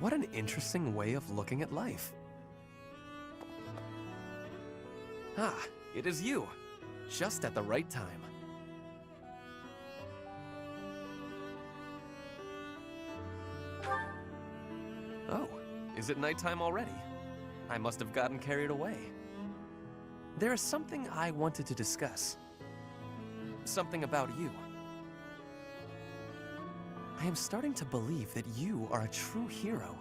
What an interesting way of looking at life. Ah, it is you. Just at the right time. Oh, is it nighttime already? I must have gotten carried away. There is something I wanted to discuss. Something about you. I am starting to believe that you are a true hero.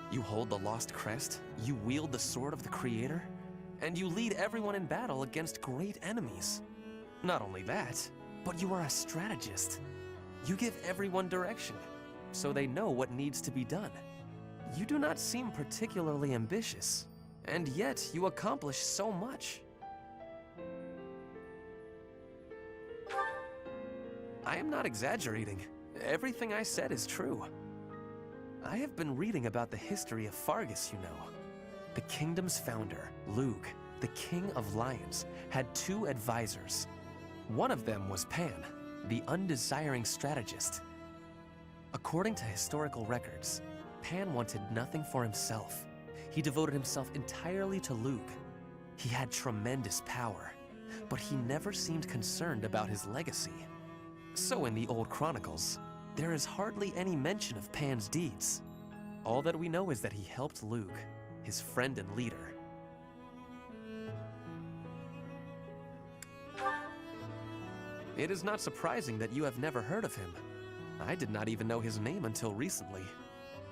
You hold the Lost Crest, you wield the Sword of the Creator, and you lead everyone in battle against great enemies. Not only that, but you are a strategist. You give everyone direction, so they know what needs to be done. You do not seem particularly ambitious, and yet you accomplish so much. I am not exaggerating. Everything I said is true. I have been reading about the history of Fargus, you know. The kingdom's founder, Lug, the king of lions, had 2 advisors. One of them was Pan, the undesiring strategist. According to historical records, Pan wanted nothing for himself. He devoted himself entirely to Lug. He had tremendous power, but he never seemed concerned about his legacy. So in the old chronicles, there is hardly any mention of Pan's deeds. All that we know is that he helped Lug, his friend and leader. It is not surprising that you have never heard of him. I did not even know his name until recently.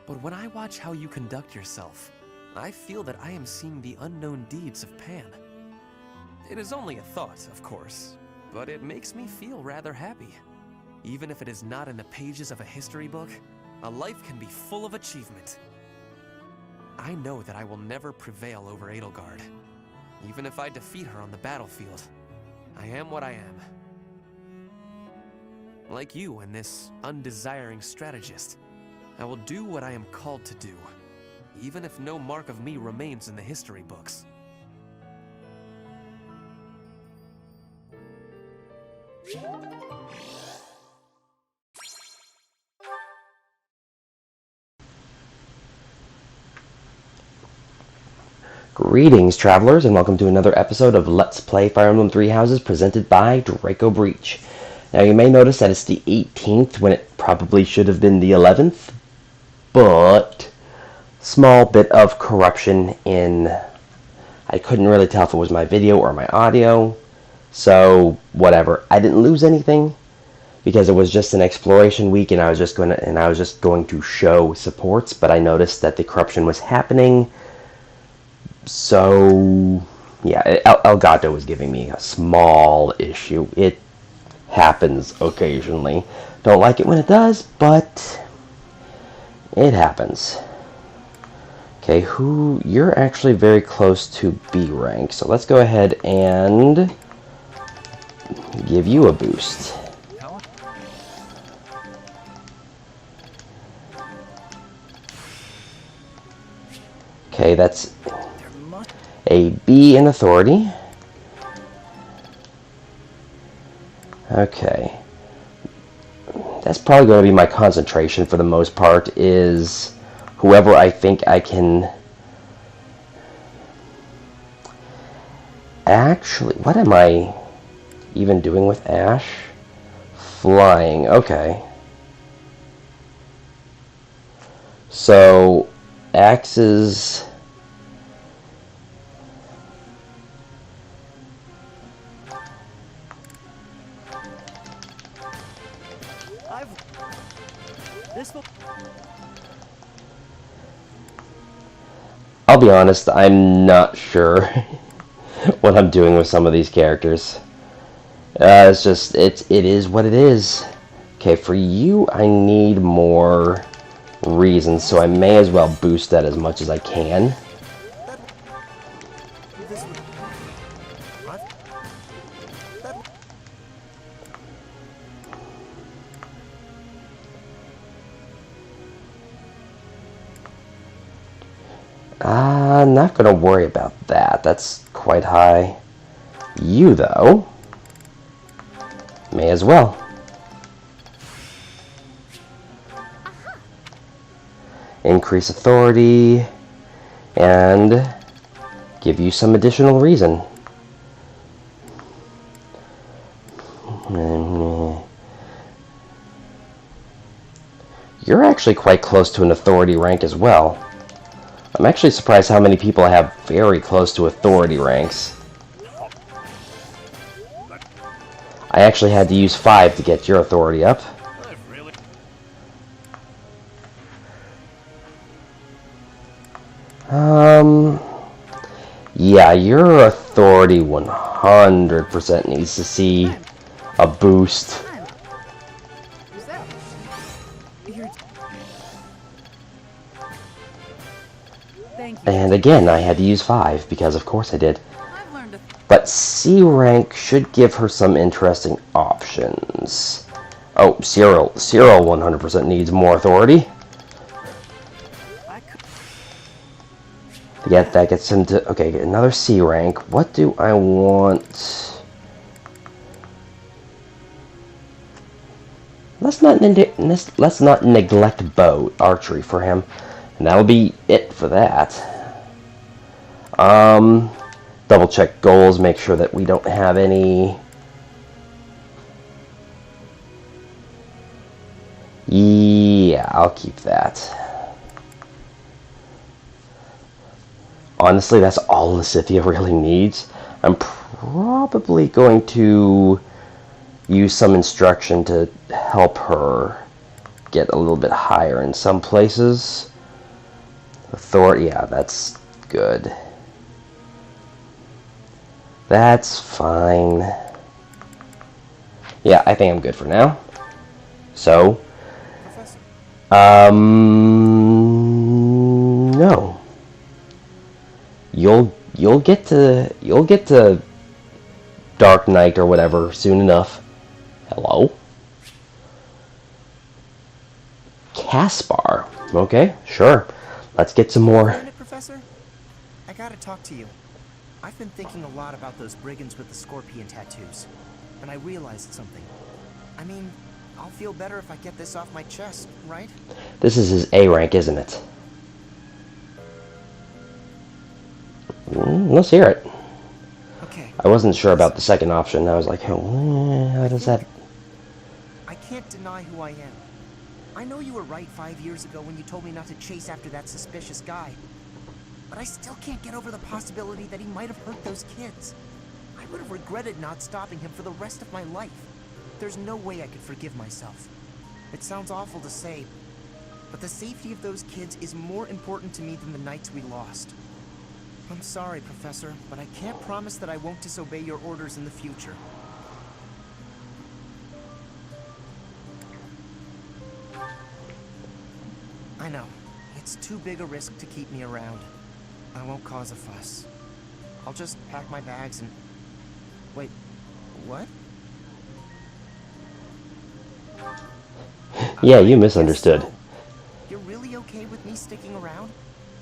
But when I watch how you conduct yourself, I feel that I am seeing the unknown deeds of Pan. It is only a thought, of course, but it makes me feel rather happy. Even if it is not in the pages of a history book, a life can be full of achievement. I know that I will never prevail over Edelgard. Even if I defeat her on the battlefield, I am what I am. Like you and this undesiring strategist, I will do what I am called to do, even if no mark of me remains in the history books. Greetings, travelers, and welcome to another episode of Let's Play Fire Emblem Three Houses, presented by Draco Breach. Now, you may notice that it's the 18th when it probably should have been the 11th, but small bit of corruption in... I couldn't really tell if it was my video or my audio, so whatever. I didn't lose anything because it was just an exploration week, and I was just going to show supports, but I noticed that the corruption was happening. So, yeah, Elgato was giving me a small issue. It happens occasionally. Don't like it when it does, but it happens. Okay, you're actually very close to B rank, so let's go ahead and give you a boost. Okay, that's a B in authority. Okay. That's probably going to be my concentration for the most part, is whoever I think I can... Actually, what am I even doing with Ash? Flying, okay. So, Axe's... I'll be honest, I'm not sure what I'm doing with some of these characters. It's just, it is what it is. Okay, for you, I need more reasons, so I may as well boost that as much as I can. I'm not going to worry about that. That's quite high. You, though, may as well. increase authority, and give you some additional reason. You're actually quite close to an authority rank as well. I'm actually surprised how many people have very close to authority ranks. I actually had to use 5 to get your authority up. Yeah, your authority 100% needs to see a boost. And again, I had to use 5, because of course I did. But C rank should give her some interesting options. Oh, Cyril 100% needs more authority. Yeah, that gets him to... Okay, another C rank. What do I want? Let's not neglect bow archery for him. And that'll be it for that. Double check goals, make sure that we don't have any... Yeah, I'll keep that. Honestly, that's all Lysithea really needs. I'm probably going to use some instruction to help her get a little bit higher in some places. Authority, yeah, that's good. That's fine. Yeah, I think I'm good for now. So, no. You'll get to Dark Knight or whatever soon enough. Hello? Caspar. Okay, sure. Let's get some more. Wait a minute, Professor. I gotta talk to you. I've been thinking a lot about those brigands with the scorpion tattoos, and I realized something. I mean, I'll feel better if I get this off my chest, right? This is his A rank, isn't it? Let's hear it. Okay. I wasn't sure about the second option. I was like, how does that... I can't deny who I am. I know you were right 5 years ago when you told me not to chase after that suspicious guy. But I still can't get over the possibility that he might have hurt those kids. I would have regretted not stopping him for the rest of my life. There's no way I could forgive myself. It sounds awful to say, but the safety of those kids is more important to me than the nights we lost. I'm sorry, Professor, but I can't promise that I won't disobey your orders in the future. I know. It's too big a risk to keep me around. I won't cause a fuss. I'll just pack my bags and... Wait, what? Yeah, you misunderstood. So, you're really okay with me sticking around?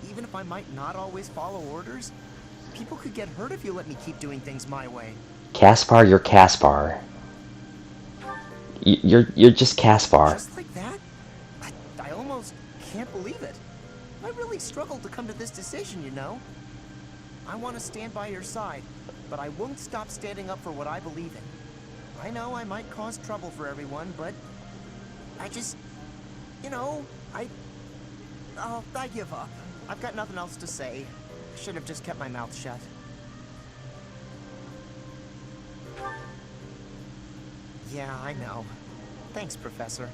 Even if I might not always follow orders? People could get hurt if you let me keep doing things my way. Caspar, you're Caspar. You're just Caspar. Just like that? I almost can't believe it. I really struggled to come to this decision, you know? I want to stand by your side, but I won't stop standing up for what I believe in. I know I might cause trouble for everyone, but I just, you know, I give up. I've got nothing else to say. Should have just kept my mouth shut. Yeah, I know. Thanks, Professor.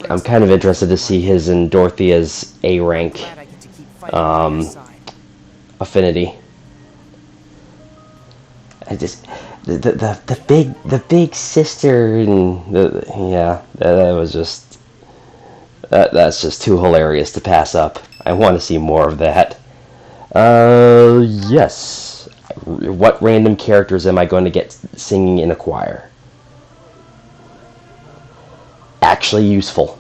I'm kind of interested to see his and Dorothea's A rank Glad I get to keep fighting by your side. affinity. I just the big sister and that was just that's just too hilarious to pass up. I want to see more of that. Yes. What random characters am I going to get singing in a choir? Actually useful.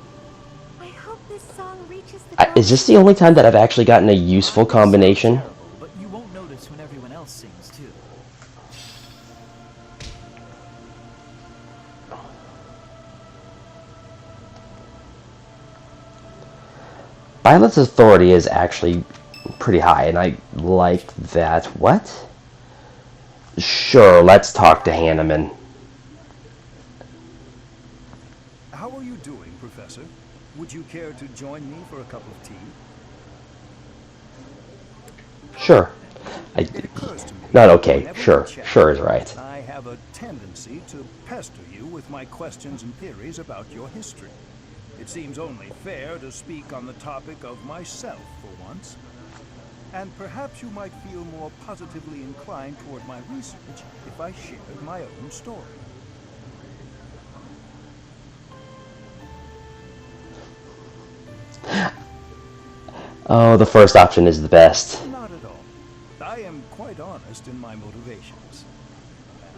I hope this song reaches the Is this the only time that I've actually gotten a useful combination? But you won't notice when everyone else sings too. Violet's authority is actually pretty high, and I like that. What? Sure, let's talk to Hanneman. How are you doing, Professor? Would you care to join me for a cup of tea? Sure. It occurs to me, Not okay. whenever Sure. we chat, Sure is right. I have a tendency to pester you with my questions and theories about your history. It seems only fair to speak on the topic of myself for once. And perhaps you might feel more positively inclined toward my research if I shared my own story. Oh, the first option is the best. Not at all. I am quite honest in my motivations.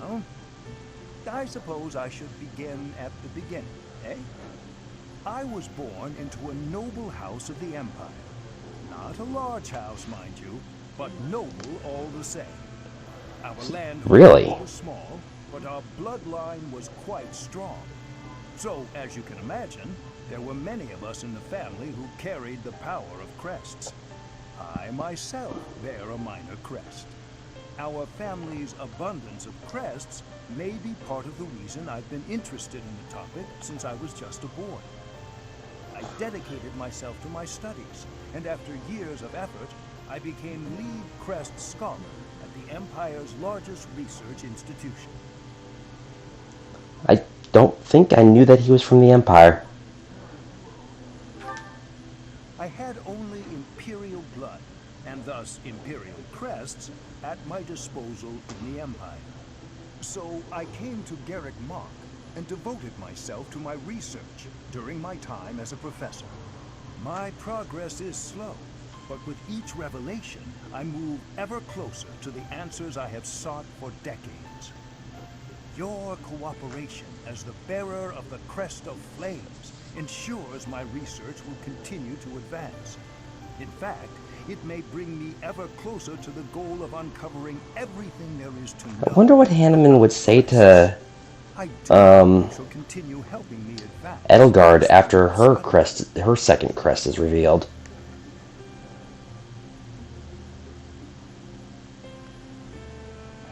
Well, I suppose I should begin at the beginning, eh? I was born into a noble house of the Empire. Not a large house, mind you, but noble all the same. Our land Really? was small, but our bloodline was quite strong. So, as you can imagine, there were many of us in the family who carried the power of crests. I myself bear a minor crest. Our family's abundance of crests may be part of the reason I've been interested in the topic since I was just a boy. I dedicated myself to my studies, and after years of effort, I became lead crest scholar at the Empire's largest research institution. I don't think I knew that he was from the Empire. I had only Imperial blood, and thus Imperial crests, at my disposal in the Empire. So I came to Garrick Mach and devoted myself to my research during my time as a professor. My progress is slow, but with each revelation, I move ever closer to the answers I have sought for decades. Your cooperation as the bearer of the Crest of Flames ensures my research will continue to advance. In fact, it may bring me ever closer to the goal of uncovering everything there is to know. I wonder what Hanneman would say to shall continue helping me advance. Edelgard after her second crest is revealed.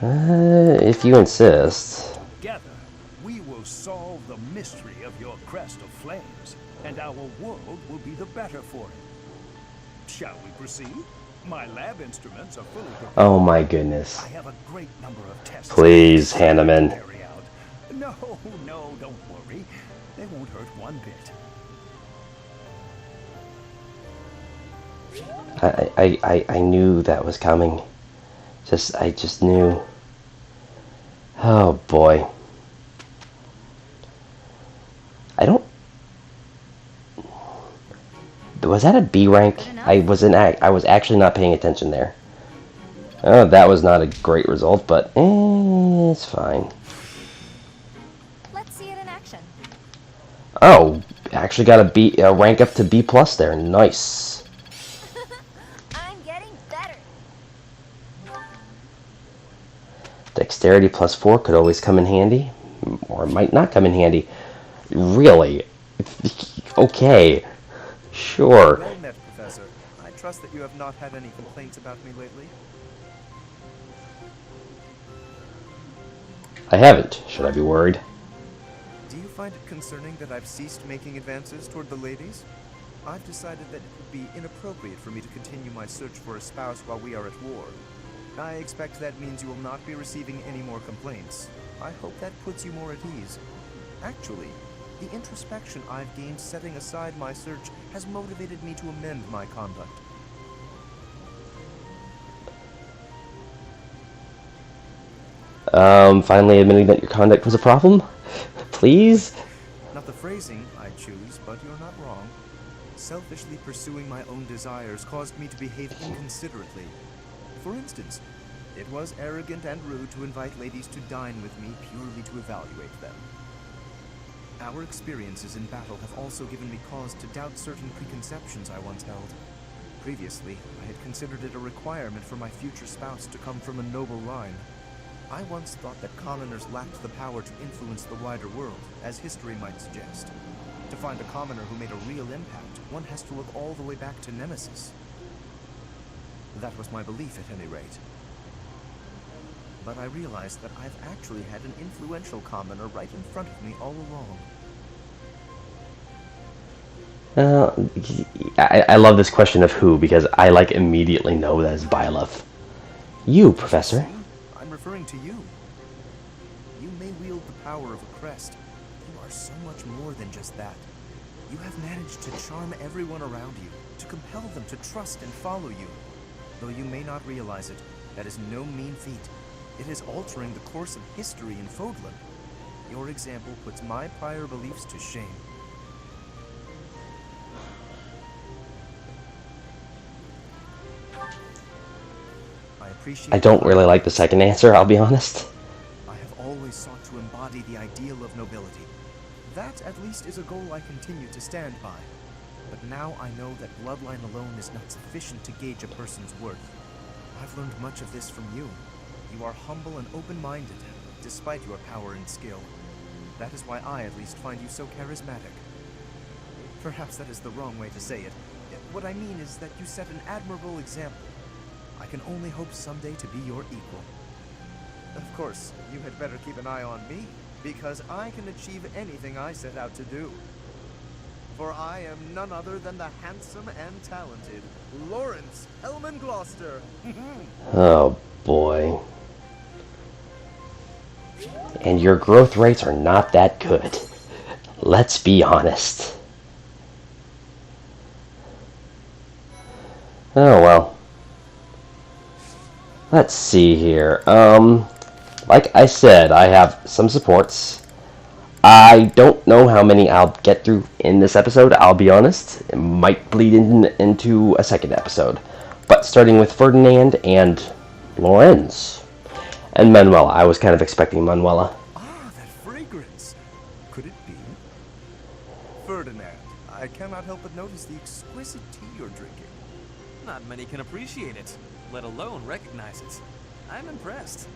If you insist. Together, we will solve the mystery of your Crest of Flames, and our world will be the better for it. Shall we proceed? My lab instruments are fully prepared. Oh my goodness. I have a great number of tests. Please, Hanneman. to carry out. No, don't worry. They won't hurt one bit. I knew that was coming. I just knew. Oh boy. Was that a B rank? I was actually not paying attention there. Oh, that was not a great result, but it's fine. Let's see it in action. Oh, actually got a rank up to B plus there. Nice. I'm getting better. Dexterity plus 4 could always come in handy, or it might not come in handy. Really? Okay. Sure. Well met, Professor. I trust that you have not had any complaints about me lately. I haven't. Should I be worried? Do you find it concerning that I've ceased making advances toward the ladies? I've decided that it would be inappropriate for me to continue my search for a spouse while we are at war. I expect that means you will not be receiving any more complaints. I hope that puts you more at ease. Actually, the introspection I've gained setting aside my search has motivated me to amend my conduct. Finally admitting that your conduct was a problem? Please? Not the phrasing I choose, but you're not wrong. Selfishly pursuing my own desires caused me to behave inconsiderately. For instance, it was arrogant and rude to invite ladies to dine with me purely to evaluate them. Our experiences in battle have also given me cause to doubt certain preconceptions I once held. Previously, I had considered it a requirement for my future spouse to come from a noble line. I once thought that commoners lacked the power to influence the wider world, as history might suggest. To find a commoner who made a real impact, one has to look all the way back to Nemesis. That was my belief, at any rate. But I realized that I've actually had an influential commoner right in front of me all along. I love this question of who, because I immediately know that it's Byleth. You, Professor. See? I'm referring to you. You may wield the power of a crest. You are so much more than just that. You have managed to charm everyone around you, to compel them to trust and follow you. Though you may not realize it, that is no mean feat. It is altering the course of history in Fodlan. Your example puts my prior beliefs to shame. I don't really like the second answer, I'll be honest. I have always sought to embody the ideal of nobility. That, at least, is a goal I continue to stand by. But now I know that bloodline alone is not sufficient to gauge a person's worth. I've learned much of this from you. You are humble and open-minded, despite your power and skill. That is why I, at least, find you so charismatic. Perhaps that is the wrong way to say it. What I mean is that you set an admirable example. I can only hope someday to be your equal. Of course, you had better keep an eye on me, because I can achieve anything I set out to do. For I am none other than the handsome and talented Lawrence Hellman Gloucester. Oh boy. And your growth rates are not that good. Let's be honest. Oh well. Let's see here. Like I said, I have some supports. I don't know how many I'll get through in this episode, I'll be honest. It might bleed into a second episode. But starting with Ferdinand and Lorenz. And Manuela. I was kind of expecting Manuela. Ah, that fragrance. Could it be? Ferdinand, I cannot help but notice the exquisite tea you're drinking. Not many can appreciate it, let alone recognize it. I'm impressed.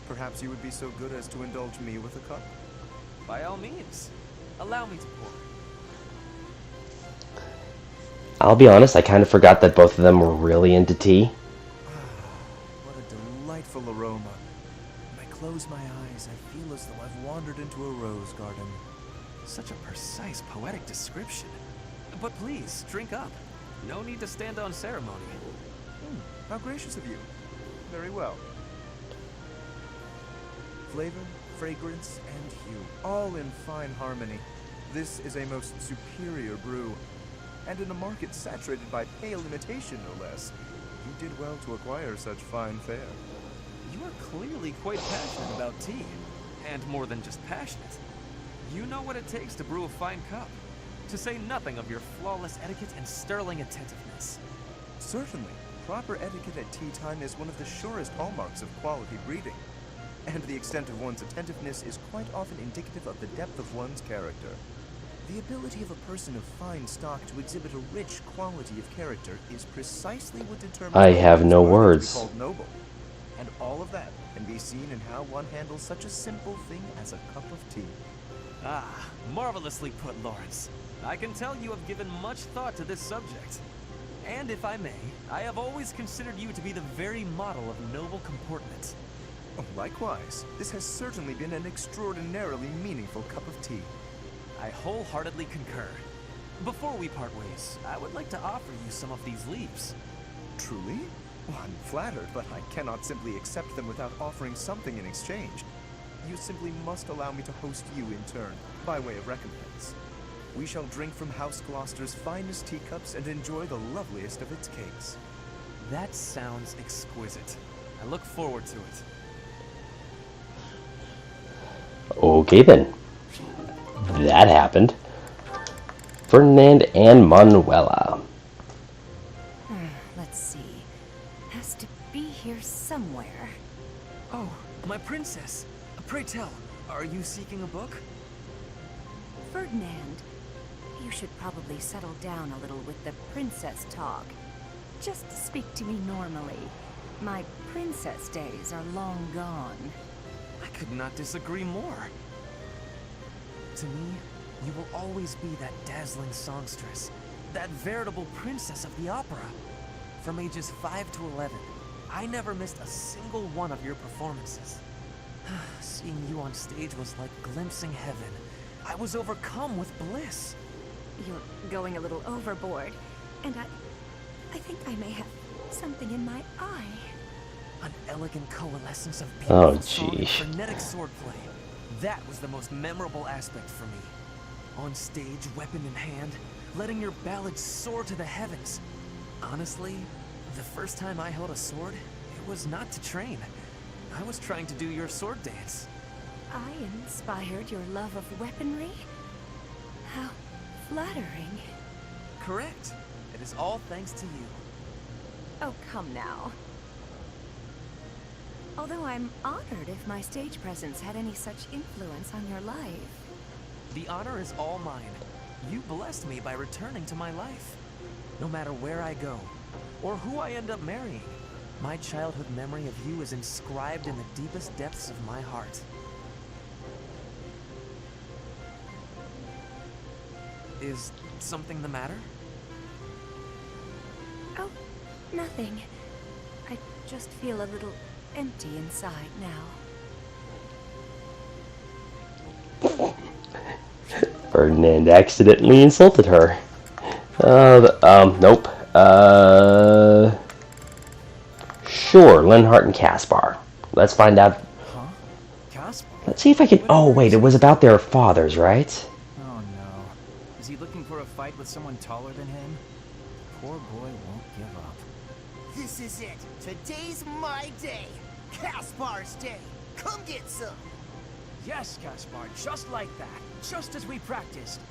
Perhaps you would be so good as to indulge me with a cup? By all means. Allow me to pour. I'll be honest, I kind of forgot that both of them were really into tea. What a delightful aroma. When I close my eyes, I feel as though I've wandered into a rose garden. Such a precise, poetic description. But please, drink up. No need to stand on ceremony. How gracious of you. Very well. Flavor, fragrance, and hue, all in fine harmony. This is a most superior brew. And in a market saturated by pale imitation, no less. You did well to acquire such fine fare. You are clearly quite passionate about tea. And more than just passionate. You know what it takes to brew a fine cup. To say nothing of your flawless etiquette and sterling attentiveness. Certainly. Proper etiquette at tea time is one of the surest hallmarks of quality breeding. And the extent of one's attentiveness is quite often indicative of the depth of one's character. The ability of a person of fine stock to exhibit a rich quality of character is precisely what determines I have no words. called noble. And all of that can be seen in how one handles such a simple thing as a cup of tea. Ah, marvelously put, Lawrence. I can tell you have given much thought to this subject. And if I may, I have always considered you to be the very model of noble comportment. Oh, likewise, this has certainly been an extraordinarily meaningful cup of tea. I wholeheartedly concur. Before we part ways, I would like to offer you some of these leaves. Truly? Well, I'm flattered, but I cannot simply accept them without offering something in exchange. You simply must allow me to host you in turn, by way of recompense. We shall drink from House Gloucester's finest teacups and enjoy the loveliest of its cakes. That sounds exquisite. I look forward to it. Okay then. That happened. Ferdinand and Manuela. Let's see. Has to be here somewhere. Oh, my princess. Pray tell, are you seeking a book? Ferdinand, you should probably settle down a little with the princess talk. Just speak to me normally. My princess days are long gone. I could not disagree more. To me, You will always be that dazzling songstress, that veritable princess of the opera. From ages 5 to 11, I never missed a single one of your performances. Seeing you on stage was like glimpsing heaven. I was overcome with bliss. You're going a little overboard, and I think I may have something in my eye. An elegant coalescence of Oh, beautiful song and jeez. frenetic swordplay. That was the most memorable aspect for me. On stage, weapon in hand, letting your ballad soar to the heavens. Honestly, the first time I held a sword, it was not to train. I was trying to do your sword dance. I inspired your love of weaponry? How flattering. Correct. It is all thanks to you. Oh, come now. Although I'm honored if my stage presence had any such influence on your life. The honor is all mine. You blessed me by returning to my life. No matter where I go, or who I end up marrying, my childhood memory of you is inscribed in the deepest depths of my heart. Is something the matter? Oh, nothing. I just feel a little empty inside now. Ferdinand accidentally insulted her. Nope. Sure, Linhardt and Caspar. Let's find out. Huh? Caspar? Let's see if I can. Oh, wait, it was about their fathers, right? Oh no. Is he looking for a fight with someone taller than him? Poor boy won't give up. This is it. Today's my day. Caspar's day. Come get some. Yes, Caspar, just like that. Just as we practiced.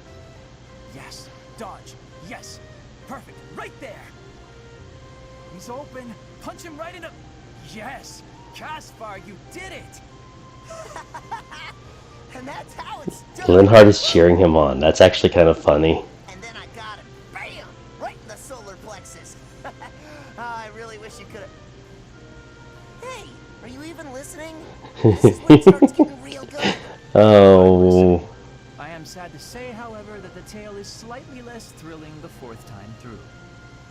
Yes, dodge. Yes, perfect. Right there. He's open. Punch him right in the... Yes, Caspar, you did it. And that's how it's done. Linhardt is cheering him on. That's actually kind of funny. And then I got him. Bam! Right in the solar plexus. Oh, I really wish you could have... Hey, are you even listening? This is when it starts getting real good. Oh. I am sad to say, however, that the tale is slightly less thrilling the fourth time through.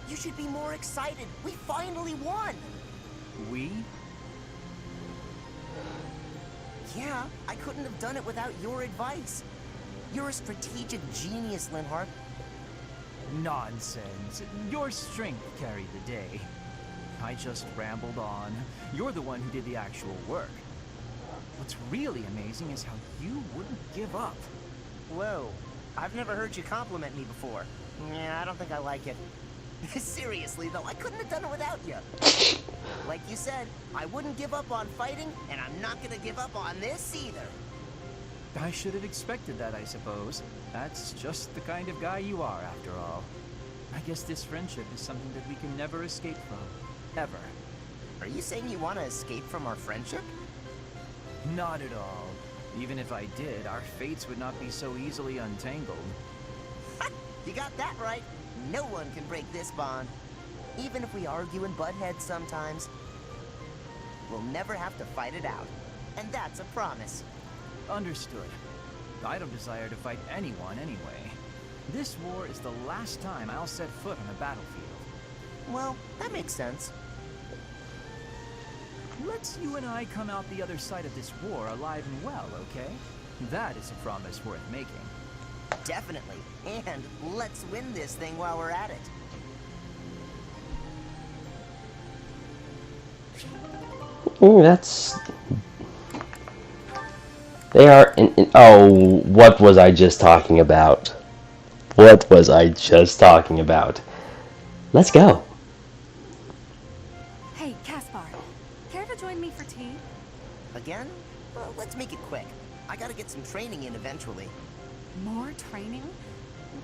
You should be more excited. We finally won. We? Yeah, I couldn't have done it without your advice. You're a strategic genius, Linhardt. Nonsense. Your strength carried the day. I just rambled on. You're the one who did the actual work. What's really amazing is how you wouldn't give up. Whoa, I've never heard you compliment me before. Yeah, I don't think I like it. Seriously, though, I couldn't have done it without you. Like you said, I wouldn't give up on fighting, and I'm not gonna give up on this either. I should have expected that, I suppose. That's just the kind of guy you are, after all. I guess this friendship is something that we can never escape from. Ever. Are you saying you want to escape from our friendship? Not at all. Even if I did, our fates would not be so easily untangled. You got that right. No one can break this bond. Even if we argue and butt heads sometimes, we'll never have to fight it out. And that's a promise. Understood. I don't desire to fight anyone anyway. This war is the last time I'll set foot on a battlefield. Well, that makes sense. Let's you and I come out the other side of this war alive and well, okay? That is a promise worth making. Definitely. And let's win this thing while we're at it. That's... They are oh, what was I just talking about? What was I just talking about? Let's go. Hey, Caspar, care to join me for tea? Again? Well, let's make it quick. I gotta get some training in eventually. More training?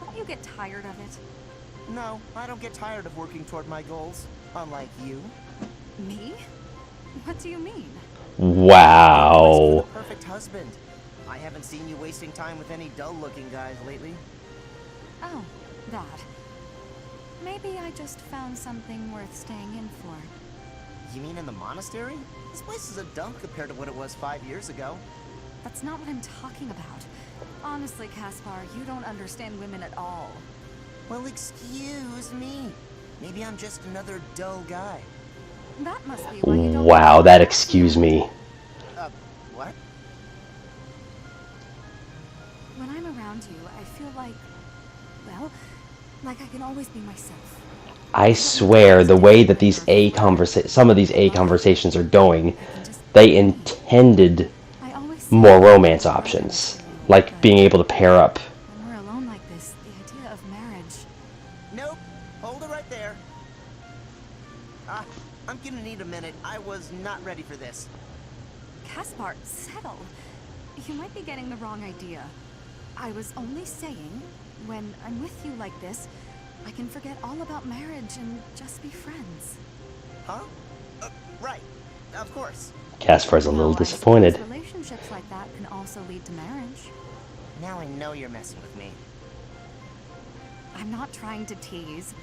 Don't you get tired of it? No, I don't get tired of working toward my goals. Unlike you. Me? What do you mean? Wow. The perfect husband. I haven't seen you wasting time with any dull-looking guys lately. Oh, that. Maybe I just found something worth staying in for. You mean in the monastery? This place is a dump compared to what it was 5 years ago. That's not what I'm talking about. Honestly, Caspar, you don't understand women at all. Well, excuse me. Maybe I'm just another dull guy. That must be why you don't... Wow, that excuse me. What? When I'm around you, I feel like... well, like I can always be myself. I swear, the way that these some of these A conversations are going, they intended I always more romance options, like being able to pair up. When we're alone like this, the idea of marriage... Nope. Hold it right there. I'm gonna need a minute. I was not ready for this. Caspar, settle. You might be getting the wrong idea. I was only saying, when I'm with you like this, I can forget all about marriage and just be friends. Huh? Right. Of course. Caspar's a little Well, I disappointed. suppose relationships like that can also lead to marriage. Now I know you're messing with me. I'm not trying to tease.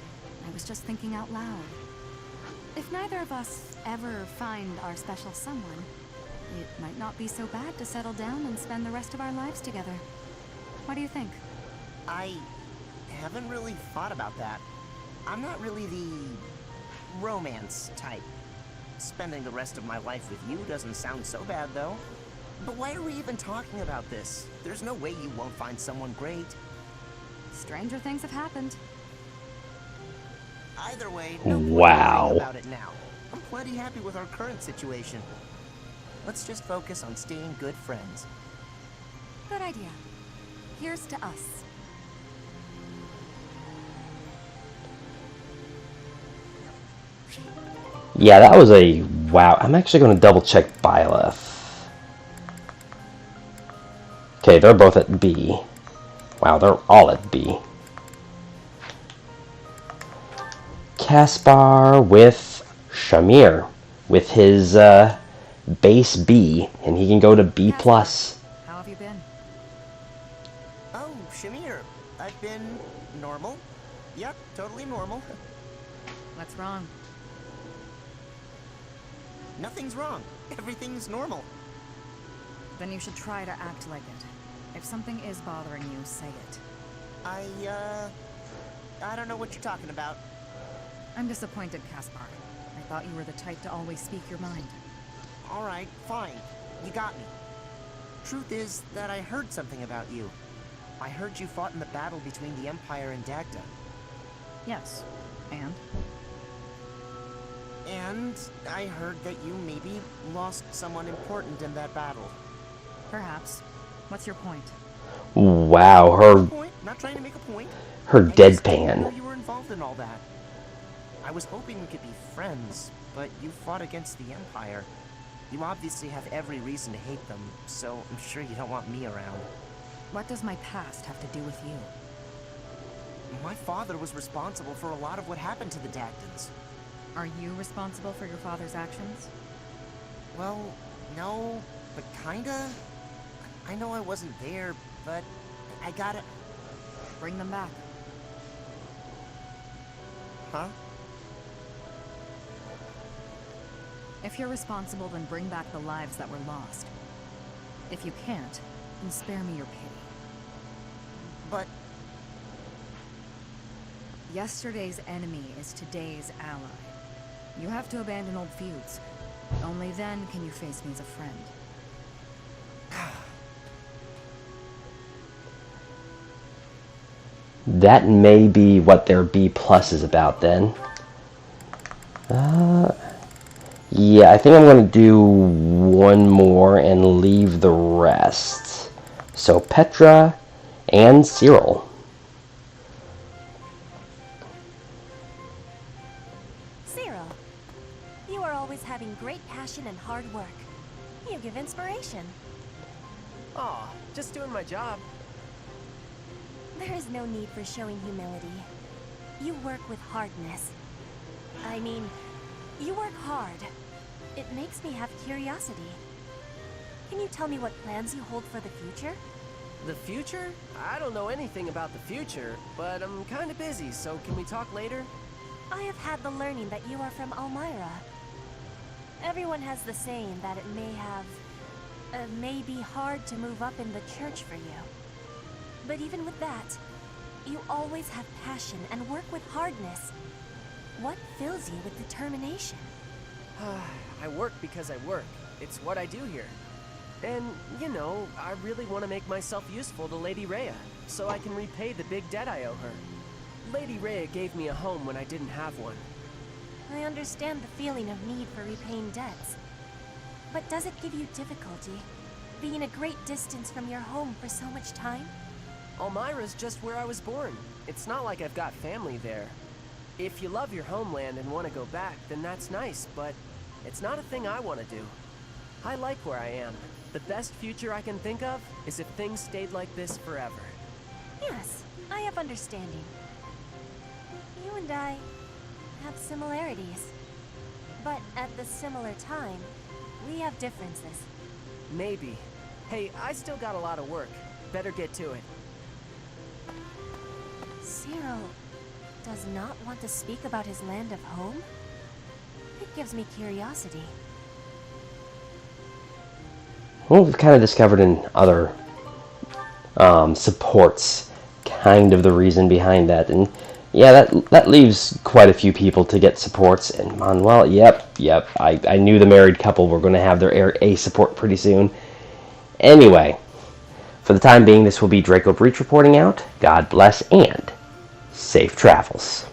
I was just thinking out loud. If neither of us ever find our special someone, it might not be so bad to settle down and spend the rest of our lives together. What do you think? I haven't really thought about that. I'm not really the romance type. Spending the rest of my life with you doesn't sound so bad, though. But why are we even talking about this? There's no way you won't find someone great. Stranger things have happened. Either way, no point Wow. worrying about it now. I'm plenty happy with our current situation. Let's just focus on staying good friends. Good idea. Here's to us. Yeah, that was a wow. I'm actually going to double check Byleth. Okay, they're both at B. Wow, they're all at B. Caspar with Shamir with his base B, and he can go to B+. How have you been? Oh, Shamir. I've been normal. Yep, totally normal. What's wrong? Nothing's wrong. Everything's normal. Then you should try to act like it. If something is bothering you, say it. I don't know what you're talking about. I'm disappointed, Caspar. I thought you were the type to always speak your mind. Alright, fine. You got me. Truth is that I heard something about you. I heard you fought in the battle between the Empire and Dagda. Yes. And? And I heard that you maybe lost someone important in that battle. Perhaps. What's your point? Wow, her Point? Not trying to make a point. her I just didn't know deadpan. you were involved in all that. I was hoping we could be friends, but you fought against the Empire. You obviously have every reason to hate them, so I'm sure you don't want me around. What does my past have to do with you? My father was responsible for a lot of what happened to the Dagdans. Are you responsible for your father's actions? Well, no, but kinda. I know I wasn't there, but I gotta... Bring them back. Huh? If you're responsible, then bring back the lives that were lost. If you can't, then spare me your pity. But... Yesterday's enemy is today's ally. You have to abandon old feuds. Only then can you face me as a friend. That may be what their B+ is about then. Yeah, I think I'm going to do one more and leave the rest. So Petra and Cyril. Cyril, you are always having great passion and hard work. You give inspiration. Aw, just doing my job. There is no need for showing humility. You work with hardness. I mean, you work hard. It makes me have curiosity. Can you tell me what plans you hold for the future? The future? I don't know anything about the future, but I'm kinda busy, so can we talk later? I have had the learning that you are from Elmira. Everyone has the saying that it may have may be hard to move up in the church for you. But even with that, you always have passion and work with hardness. What fills you with determination? I work because I work. It's what I do here. And, you know, I really want to make myself useful to Lady Rhea, so I can repay the big debt I owe her. Lady Rhea gave me a home when I didn't have one. I understand the feeling of need for repaying debts. But does it give you difficulty, being a great distance from your home for so much time? Elmira's just where I was born. It's not like I've got family there. If you love your homeland and want to go back, then that's nice, but it's not a thing I want to do. I like where I am. The best future I can think of is if things stayed like this forever. Yes, I have understanding. You and I have similarities. But at the similar time, we have differences. Maybe. Hey, I still got a lot of work. Better get to it. Cyril does not want to speak about his land of home? It gives me curiosity. Well, we've kind of discovered in other supports kind of the reason behind that. And yeah, that leaves quite a few people to get supports. And Manuel, yep, I knew the married couple were going to have their A support pretty soon. Anyway, for the time being, this will be Draco Breach reporting out. God bless and safe travels.